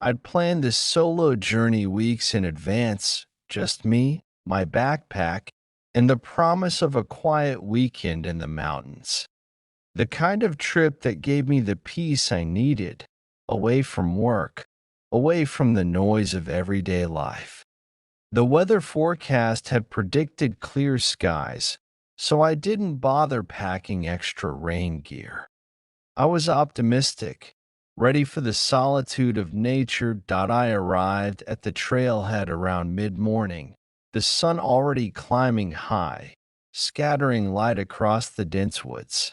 I'd planned this solo journey weeks in advance, just me, my backpack, and the promise of a quiet weekend in the mountains. The kind of trip that gave me the peace I needed, away from work, away from the noise of everyday life. The weather forecast had predicted clear skies, so I didn't bother packing extra rain gear. I was optimistic, ready for the solitude of nature. I arrived at the trailhead around mid morning, the sun already climbing high, scattering light across the dense woods.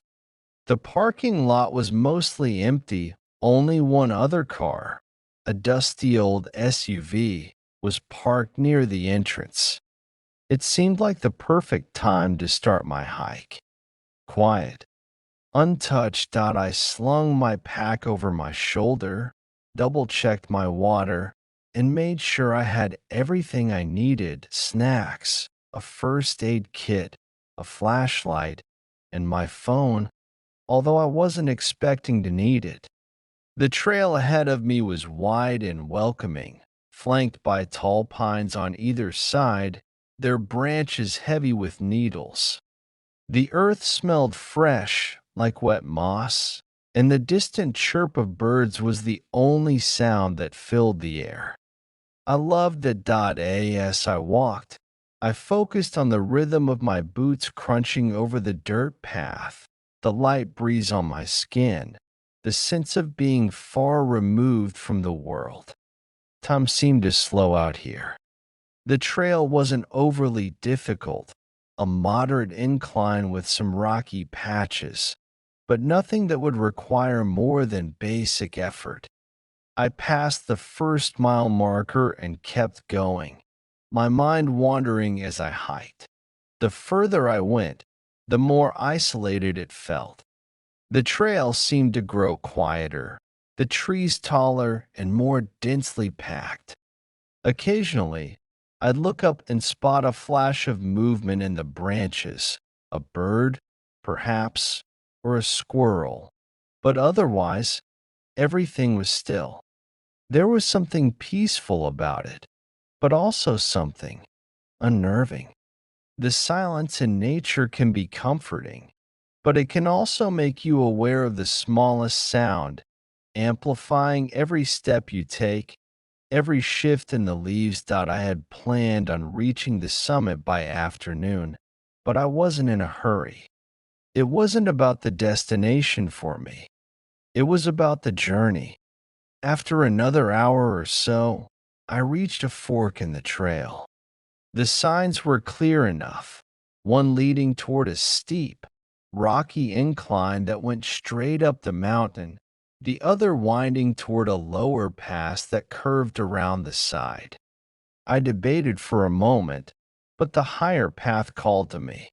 The parking lot was mostly empty, only one other car, a dusty old SUV, was parked near the entrance. It seemed like the perfect time to start my hike. Quiet, untouched. I slung my pack over my shoulder, double checked my water, and made sure I had everything I needed: snacks, a first aid kit, a flashlight, and my phone, although I wasn't expecting to need it. The trail ahead of me was wide and welcoming, flanked by tall pines on either side, their branches heavy with needles. The earth smelled fresh, like wet moss, and the distant chirp of birds was the only sound that filled the air. I loved it. As I walked, I focused on the rhythm of my boots crunching over the dirt path, the light breeze on my skin, the sense of being far removed from the world. Time seemed to slow out here. The trail wasn't overly difficult, a moderate incline with some rocky patches, but nothing that would require more than basic effort. I passed the first mile marker and kept going, my mind wandering as I hiked. The further I went, the more isolated it felt. The trail seemed to grow quieter, the trees taller and more densely packed. Occasionally, I'd look up and spot a flash of movement in the branches, a bird, perhaps, or a squirrel, but otherwise, everything was still. There was something peaceful about it, but also something unnerving. The silence in nature can be comforting, but it can also make you aware of the smallest sound, amplifying every step you take, every shift in the leaves. I had planned on reaching the summit by afternoon, but I wasn't in a hurry. It wasn't about the destination for me, it was about the journey. After another hour or so, I reached a fork in the trail. The signs were clear enough, one leading toward a steep, rocky incline that went straight up the mountain, the other winding toward a lower pass that curved around the side. I debated for a moment, but the higher path called to me.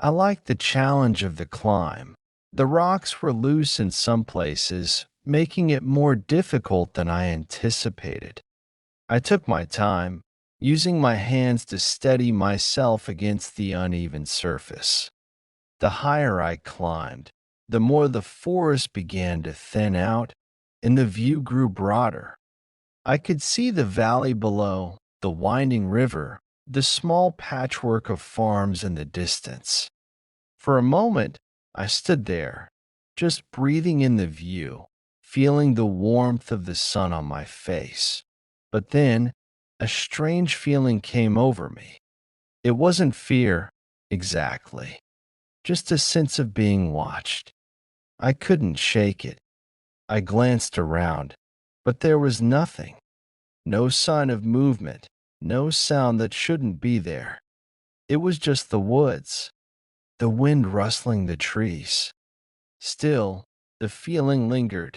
I liked the challenge of the climb. The rocks were loose in some places, making it more difficult than I anticipated. I took my time, using my hands to steady myself against the uneven surface. The higher I climbed, the more the forest began to thin out and the view grew broader. I could see the valley below, the winding river, the small patchwork of farms in the distance. For a moment, I stood there, just breathing in the view, feeling the warmth of the sun on my face. But then, a strange feeling came over me. It wasn't fear, exactly, just a sense of being watched. I couldn't shake it. I glanced around, but there was nothing. No sign of movement, no sound that shouldn't be there. It was just the woods, the wind rustling the trees. Still, the feeling lingered.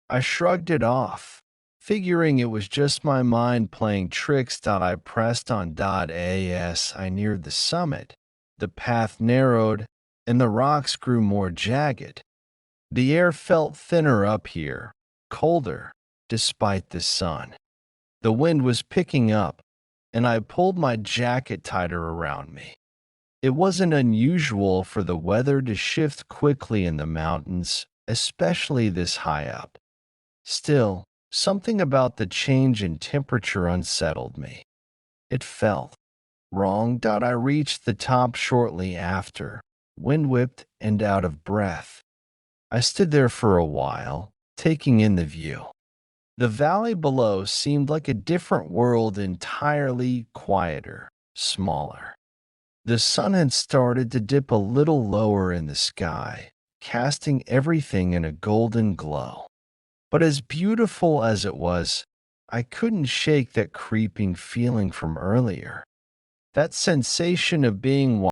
I shrugged it off, figuring it was just my mind playing tricks. I pressed on. As I neared the summit, the path narrowed and the rocks grew more jagged. The air felt thinner up here, colder, despite the sun. The wind was picking up, and I pulled my jacket tighter around me. It wasn't unusual for the weather to shift quickly in the mountains, especially this high up. Still, something about the change in temperature unsettled me. It felt wrong. I reached the top shortly after, wind whipped and out of breath. I stood there for a while, taking in the view. The valley below seemed like a different world, entirely quieter, smaller. The sun had started to dip a little lower in the sky, casting everything in a golden glow. But as beautiful as it was, I couldn't shake that creeping feeling from earlier. That sensation of being